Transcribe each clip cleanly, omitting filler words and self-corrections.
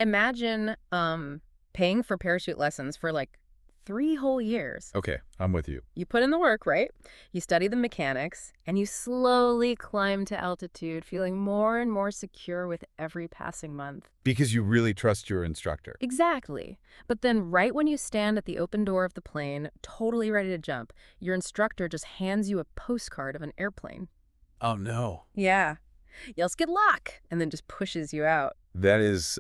Imagine paying for parachute lessons for like 3 whole years. Okay, I'm with you. You put in the work, right? You study the mechanics, and you slowly climb to altitude, feeling more and more secure with every passing month. Because you really trust your instructor. Exactly. But then right when you stand at the open door of the plane, totally ready to jump, your instructor just hands you a postcard of an airplane. Oh, no. Yeah. Yells, "Good luck!" and then just pushes you out. That is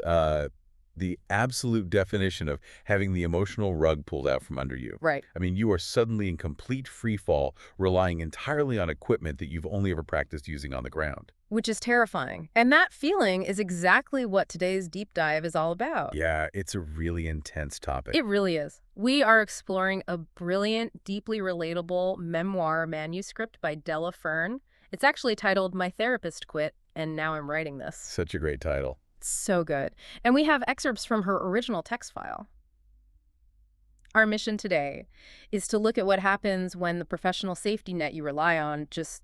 the absolute definition of having the emotional rug pulled out from under you. Right. I mean, you are suddenly in complete free fall, relying entirely on equipment that you've only ever practiced using on the ground. Which is terrifying. And that feeling is exactly what today's deep dive is all about. Yeah, it's a really intense topic. It really is. We are exploring a brilliant, deeply relatable memoir manuscript by Della Fern. It's actually titled My Therapist Quit, and Now I'm Writing This. Such a great title. So good. And we have excerpts from her original text file. Our mission today is to look at what happens when the professional safety net you rely on just,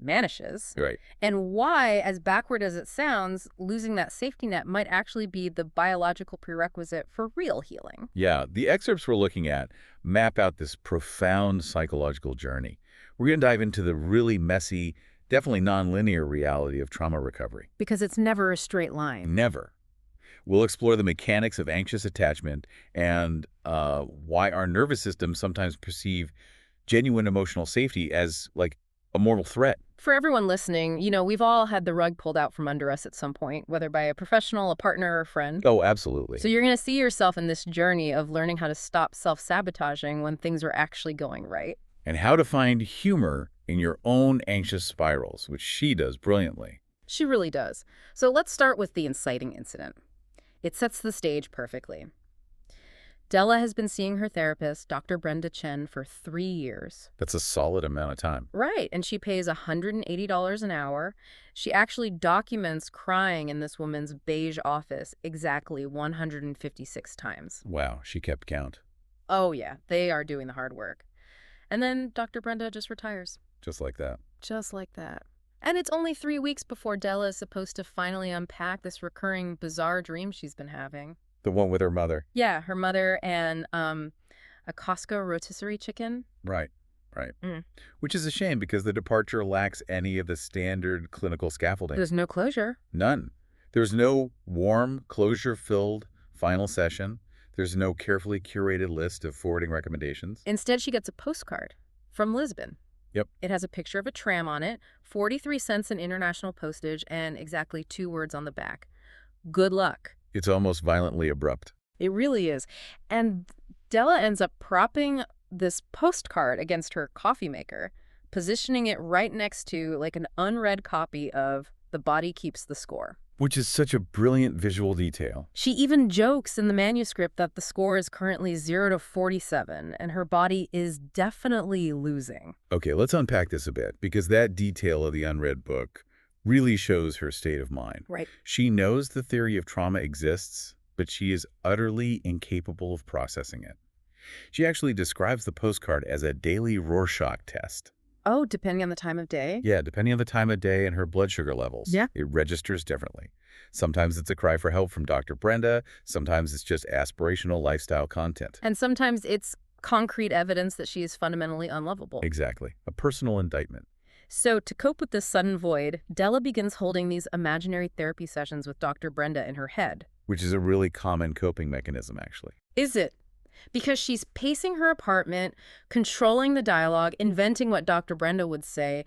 vanishes. Right. And why, as backward as it sounds, losing that safety net might actually be the biological prerequisite for real healing. Yeah, the excerpts we're looking at map out this profound psychological journey. We're going to dive into the really messy, definitely nonlinear reality of trauma recovery. Because it's never a straight line. Never. We'll explore the mechanics of anxious attachment and why our nervous system sometimes perceive genuine emotional safety as, like, a mortal threat. For everyone listening, we've all had the rug pulled out from under us at some point, whether by a professional, a partner, or a friend. Oh, absolutely. So you're going to see yourself in this journey of learning how to stop self-sabotaging when things are actually going right. And how to find humor in your own anxious spirals, which she does brilliantly. She really does. So let's start with the inciting incident. It sets the stage perfectly. Della has been seeing her therapist, Dr. Brenda Chen, for 3 years. That's a solid amount of time. Right, and she pays $180 an hour. She actually documents crying in this woman's beige office exactly 156 times. Wow, she kept count. Oh yeah, they are doing the hard work. And then Dr. Brenda just retires. Just like that. Just like that. And it's only 3 weeks before Della is supposed to finally unpack this recurring bizarre dream she's been having. The one with her mother. Yeah, her mother and a Costco rotisserie chicken. Right, right. Mm. Which is a shame because the departure lacks any of the standard clinical scaffolding. There's no closure. None. There's no warm, closure-filled final session. There's no carefully curated list of forwarding recommendations. Instead, she gets a postcard from Lisbon. Yep. It has a picture of a tram on it, 43 cents in international postage, and exactly 2 words on the back. Good luck. It's almost violently abrupt. It really is. And Della ends up propping this postcard against her coffee maker, positioning it right next to like an unread copy of The Body Keeps the Score. Which is such a brilliant visual detail. She even jokes in the manuscript that the score is currently 0 to 47, and her body is definitely losing. Okay, let's unpack this a bit, because that detail of the unread book really shows her state of mind. Right. She knows the theory of trauma exists, but she is utterly incapable of processing it. She actually describes the postcard as a daily Rorschach test. Oh, depending on the time of day? Yeah, depending on the time of day and her blood sugar levels. Yeah. It registers differently. Sometimes it's a cry for help from Dr. Brenda. Sometimes it's just aspirational lifestyle content. And sometimes it's concrete evidence that she is fundamentally unlovable. Exactly. A personal indictment. So to cope with this sudden void, Della begins holding these imaginary therapy sessions with Dr. Brenda in her head. Which is a really common coping mechanism, actually. Is it? Because she's pacing her apartment, controlling the dialogue, inventing what Dr. Brenda would say,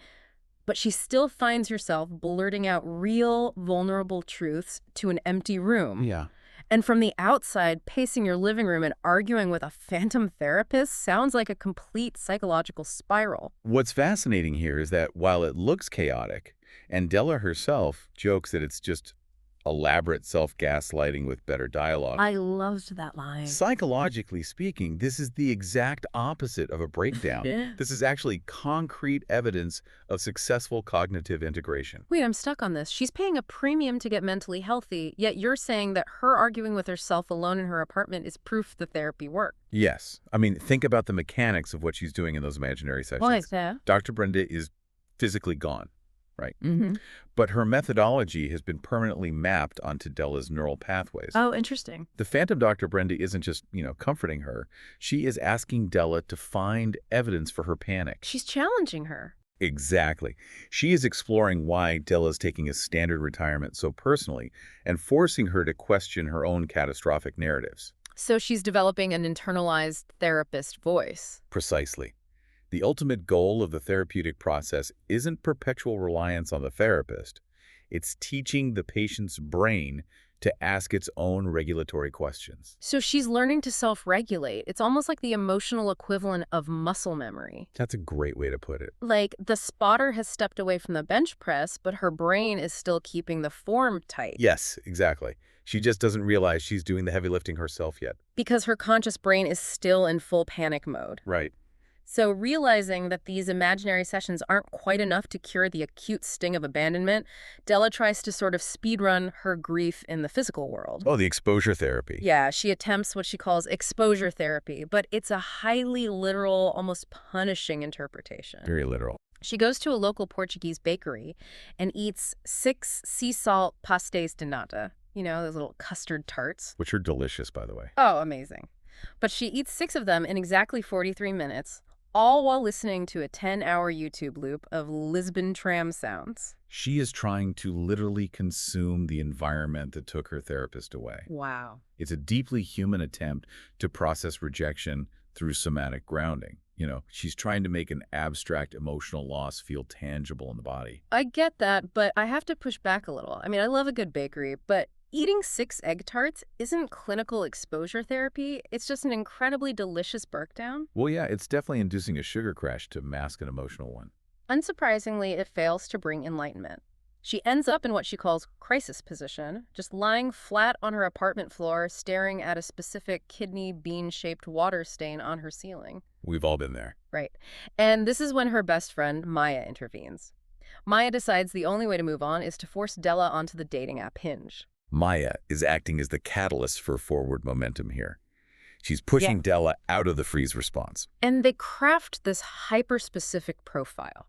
but she still finds herself blurting out real, vulnerable truths to an empty room. Yeah. And from the outside, pacing your living room and arguing with a phantom therapist sounds like a complete psychological spiral. What's fascinating here is that while it looks chaotic, and Della herself jokes that it's just elaborate self-gaslighting with better dialogue. I loved that line. Psychologically speaking, this is the exact opposite of a breakdown. Yeah. This is actually concrete evidence of successful cognitive integration. Wait, I'm stuck on this. She's paying a premium to get mentally healthy, yet you're saying that her arguing with herself alone in her apartment is proof the therapy worked. Yes. I mean, think about the mechanics of what she's doing in those imaginary sessions. Why is that? Dr. Brenda is physically gone, right? Mm-hmm. But her methodology has been permanently mapped onto Della's neural pathways. Oh, interesting. The Phantom Dr. Brenda isn't just, comforting her. She is asking Della to find evidence for her panic. She's challenging her. Exactly. She is exploring why Della's taking a standard retirement so personally and forcing her to question her own catastrophic narratives. So she's developing an internalized therapist voice. Precisely. The ultimate goal of the therapeutic process isn't perpetual reliance on the therapist. It's teaching the patient's brain to ask its own regulatory questions. So she's learning to self-regulate. It's almost like the emotional equivalent of muscle memory. That's a great way to put it. Like the spotter has stepped away from the bench press, but her brain is still keeping the form tight. Yes, exactly. She just doesn't realize she's doing the heavy lifting herself yet. Because her conscious brain is still in full panic mode. Right. So realizing that these imaginary sessions aren't quite enough to cure the acute sting of abandonment, Della tries to sort of speedrun her grief in the physical world. Oh, the exposure therapy. Yeah, she attempts what she calls exposure therapy, but it's a highly literal, almost punishing interpretation. Very literal. She goes to a local Portuguese bakery and eats 6 sea salt pastéis de nata. You know, those little custard tarts. Which are delicious, by the way. Oh, amazing. But she eats 6 of them in exactly 43 minutes, all while listening to a 10-hour YouTube loop of Lisbon tram sounds. She is trying to literally consume the environment that took her therapist away. Wow. It's a deeply human attempt to process rejection through somatic grounding. She's trying to make an abstract emotional loss feel tangible in the body. I get that, but I have to push back a little. I mean, I love a good bakery, but eating 6 egg tarts isn't clinical exposure therapy. It's just an incredibly delicious breakdown. Well, yeah, it's definitely inducing a sugar crash to mask an emotional one. Unsurprisingly, it fails to bring enlightenment. She ends up in what she calls crisis position, just lying flat on her apartment floor, staring at a specific kidney bean-shaped water stain on her ceiling. We've all been there. Right. And this is when her best friend, Maya, intervenes. Maya decides the only way to move on is to force Della onto the dating app Hinge. Maya is acting as the catalyst for forward momentum here. She's pushing Della out of the freeze response. And they craft this hyper-specific profile.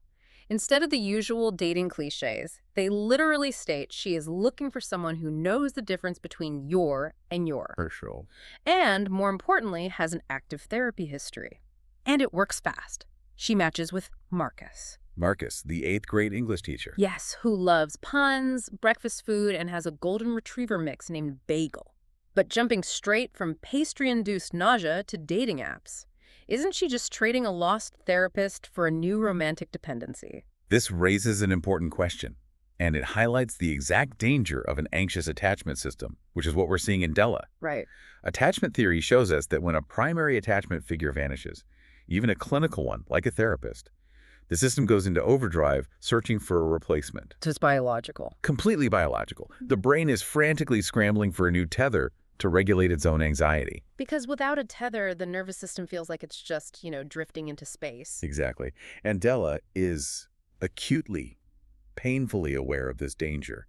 Instead of the usual dating cliches, they literally state she is looking for someone who knows the difference between your and your. For sure. And, more importantly, has an active therapy history. And it works fast. She matches with Marcus. Marcus, the 8th grade English teacher. Yes, who loves puns, breakfast food, and has a golden retriever mix named Bagel. But jumping straight from pastry-induced nausea to dating apps, isn't she just trading a lost therapist for a new romantic dependency? This raises an important question, and it highlights the exact danger of an anxious attachment system, which is what we're seeing in Della. Right. Attachment theory shows us that when a primary attachment figure vanishes, even a clinical one, like a therapist, the system goes into overdrive, searching for a replacement. Just biological. Completely biological. The brain is frantically scrambling for a new tether to regulate its own anxiety. Because without a tether, the nervous system feels like it's just, drifting into space. Exactly. And Della is acutely, painfully aware of this danger.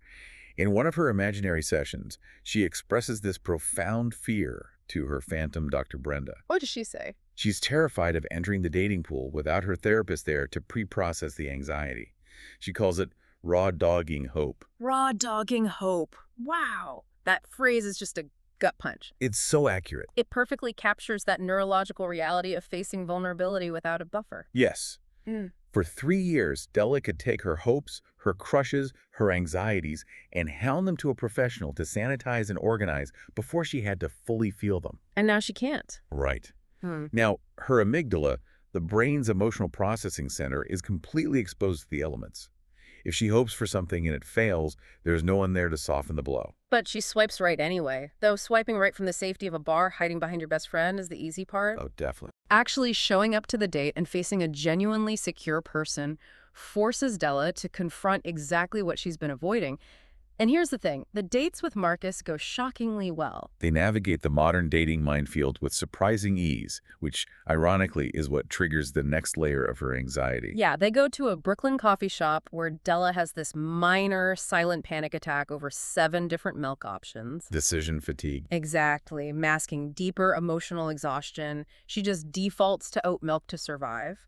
In one of her imaginary sessions, she expresses this profound fear to her phantom Dr. Brenda. What does she say? She's terrified of entering the dating pool without her therapist there to pre-process the anxiety. She calls it raw dogging hope. Raw dogging hope. Wow. That phrase is just a gut punch. It's so accurate. It perfectly captures that neurological reality of facing vulnerability without a buffer. Yes. For 3 years, Della could take her hopes, her crushes, her anxieties, and hound them to a professional to sanitize and organize before she had to fully feel them. And now she can't. Right. Now, her amygdala, the brain's emotional processing center, is completely exposed to the elements. If she hopes for something and it fails, there's no one there to soften the blow. But she swipes right anyway. Though swiping right from the safety of a bar, hiding behind your best friend, is the easy part. Oh, definitely. Actually showing up to the date and facing a genuinely secure person forces Della to confront exactly what she's been avoiding. And here's the thing, the dates with Marcus go shockingly well. They navigate the modern dating minefield with surprising ease, which, ironically, is what triggers the next layer of her anxiety. Yeah, they go to a Brooklyn coffee shop where Della has this minor silent panic attack over 7 different milk options. Decision fatigue. Exactly, masking deeper emotional exhaustion. She just defaults to oat milk to survive.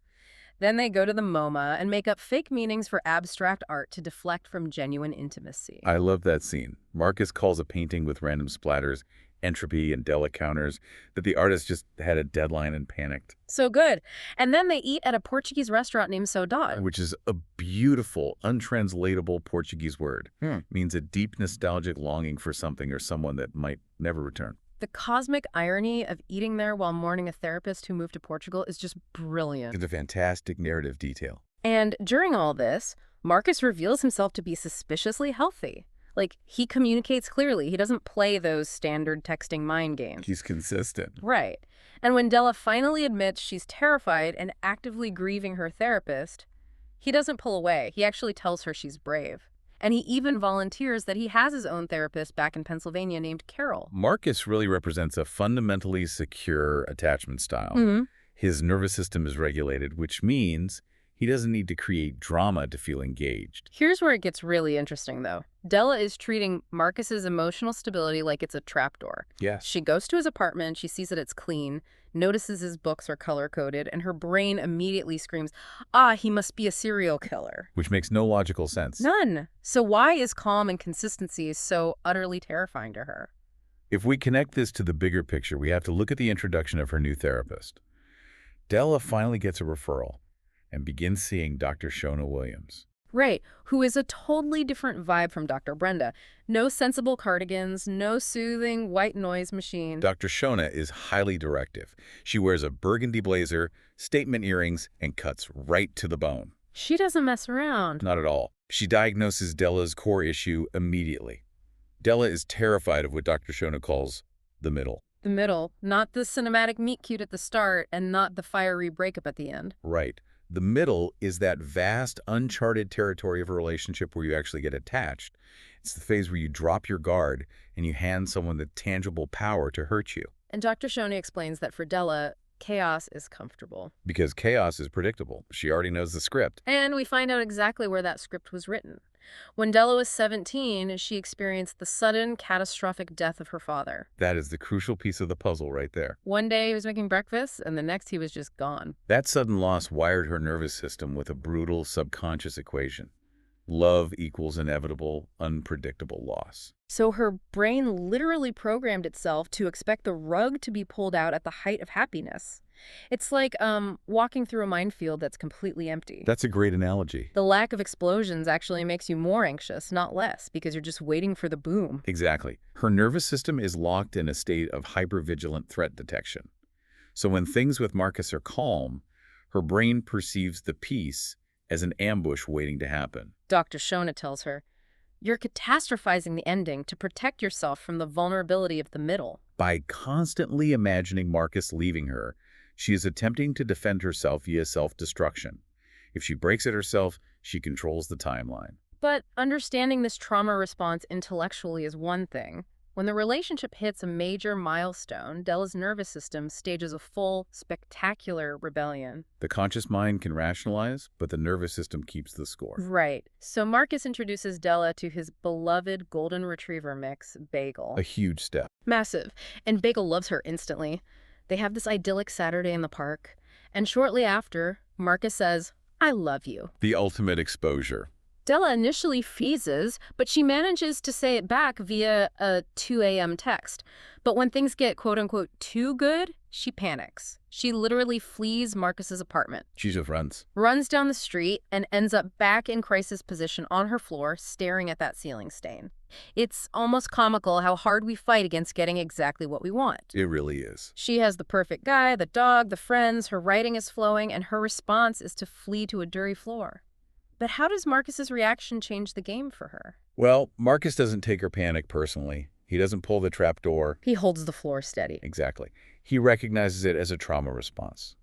Then they go to the MoMA and make up fake meanings for abstract art to deflect from genuine intimacy. I love that scene. Marcus calls a painting with random splatters, entropy, and Della counters that the artist just had a deadline and panicked. So good. And then they eat at a Portuguese restaurant named Saudade. Which is a beautiful, untranslatable Portuguese word. Means a deep nostalgic longing for something or someone that might never return. The cosmic irony of eating there while mourning a therapist who moved to Portugal is just brilliant. It's a fantastic narrative detail. And during all this, Marcus reveals himself to be suspiciously healthy. Like, he communicates clearly. He doesn't play those standard texting mind games. He's consistent. Right. And when Della finally admits she's terrified and actively grieving her therapist, he doesn't pull away. He actually tells her she's brave. And he even volunteers that he has his own therapist back in Pennsylvania named Carol. Marcus really represents a fundamentally secure attachment style. His nervous system is regulated, which means he doesn't need to create drama to feel engaged. Here's where it gets really interesting, though. Della is treating Marcus's emotional stability like it's a trapdoor. Yes. She goes to his apartment, she sees that it's clean, notices his books are color-coded, and her brain immediately screams, "Ah, he must be a serial killer." Which makes no logical sense. None. So why is calm and consistency so utterly terrifying to her? If we connect this to the bigger picture, we have to look at the introduction of her new therapist. Della finally gets a referral and begins seeing Dr. Shona Williams. Right, who is a totally different vibe from Dr. Brenda. No sensible cardigans, no soothing white noise machine. Dr. Shona is highly directive. She wears a burgundy blazer, statement earrings, and cuts right to the bone. She doesn't mess around. Not at all. She diagnoses Della's core issue immediately. Della is terrified of what Dr. Shona calls the middle. The middle, not the cinematic meet-cute at the start and not the fiery breakup at the end. Right. The middle is that vast, uncharted territory of a relationship where you actually get attached. It's the phase where you drop your guard and you hand someone the tangible power to hurt you. And Dr. Shoney explains that for Della, chaos is comfortable. Because chaos is predictable. She already knows the script. And we find out exactly where that script was written. When Della was 17, she experienced the sudden, catastrophic death of her father. That is the crucial piece of the puzzle right there. One day he was making breakfast, and the next he was just gone. That sudden loss wired her nervous system with a brutal subconscious equation. Love equals inevitable, unpredictable loss. So her brain literally programmed itself to expect the rug to be pulled out at the height of happiness. It's like walking through a minefield that's completely empty. That's a great analogy. The lack of explosions actually makes you more anxious, not less, because you're just waiting for the boom. Exactly. Her nervous system is locked in a state of hypervigilant threat detection. So when things with Marcus are calm, her brain perceives the peace as an ambush waiting to happen. Dr. Shona tells her, "You're catastrophizing the ending to protect yourself from the vulnerability of the middle." By constantly imagining Marcus leaving her, she is attempting to defend herself via self-destruction. If she breaks it herself, she controls the timeline. But understanding this trauma response intellectually is one thing. When the relationship hits a major milestone, Della's nervous system stages a full, spectacular rebellion. The conscious mind can rationalize, but the nervous system keeps the score. Right. So Marcus introduces Della to his beloved golden retriever mix, Bagel. A huge step. Massive. And Bagel loves her instantly. They have this idyllic Saturday in the park. And shortly after, Marcus says, "I love you." The ultimate exposure. Della initially freezes, but she manages to say it back via a 2 a.m. text. But when things get quote-unquote too good, she panics. She literally flees Marcus's apartment. She just Runs down the street and ends up back in crisis position on her floor, staring at that ceiling stain. It's almost comical how hard we fight against getting exactly what we want. It really is. She has the perfect guy, the dog, the friends, her writing is flowing, and her response is to flee to a dirty floor. But how does Marcus's reaction change the game for her? Well, Marcus doesn't take her panic personally. He doesn't pull the trap door. He holds the floor steady. Exactly. He recognizes it as a trauma response.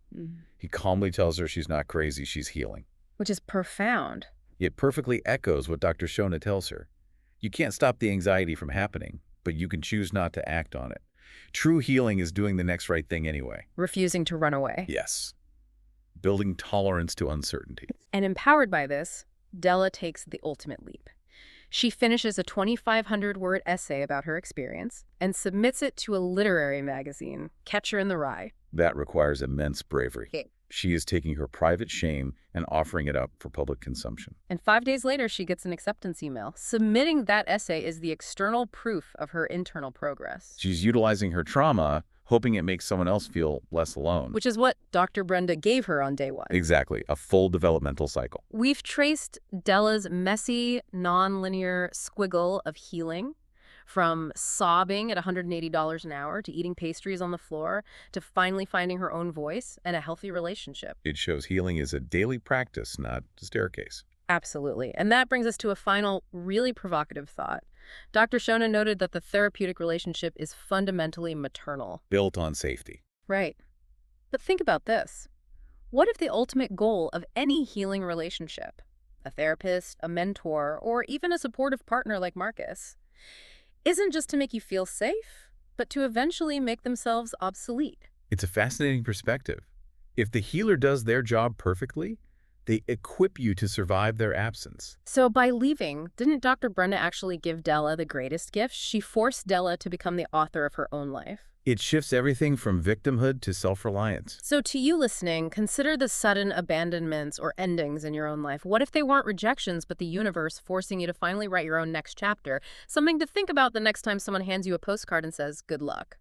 He calmly tells her she's not crazy, she's healing. Which is profound. It perfectly echoes what Dr. Shona tells her. You can't stop the anxiety from happening, but you can choose not to act on it. True healing is doing the next right thing anyway. Refusing to run away. Yes. Building tolerance to uncertainty. And empowered by this, Della takes the ultimate leap. She finishes a 2,500-word essay about her experience and submits it to a literary magazine, Catcher in the Rye. That requires immense bravery. She is taking her private shame and offering it up for public consumption. And 5 days later, she gets an acceptance email. Submitting that essay is the external proof of her internal progress. She's utilizing her trauma, hoping it makes someone else feel less alone. Which is what Dr. Brenda gave her on day 1. Exactly, a full developmental cycle. We've traced Della's messy, non-linear squiggle of healing, from sobbing at $180 an hour to eating pastries on the floor to finally finding her own voice and a healthy relationship. It shows healing is a daily practice, not a staircase. Absolutely. And that brings us to a final, really provocative thought. Dr. Shona noted that the therapeutic relationship is fundamentally maternal. Built on safety. Right. But think about this. What if the ultimate goal of any healing relationship, a therapist, a mentor, or even a supportive partner like Marcus, isn't just to make you feel safe, but to eventually make themselves obsolete? It's a fascinating perspective. If the healer does their job perfectly, they equip you to survive their absence. So by leaving, didn't Dr. Brenda actually give Della the greatest gift? She forced Della to become the author of her own life. It shifts everything from victimhood to self-reliance. So to you listening, consider the sudden abandonments or endings in your own life. What if they weren't rejections, but the universe forcing you to finally write your own next chapter? Something to think about the next time someone hands you a postcard and says, good luck.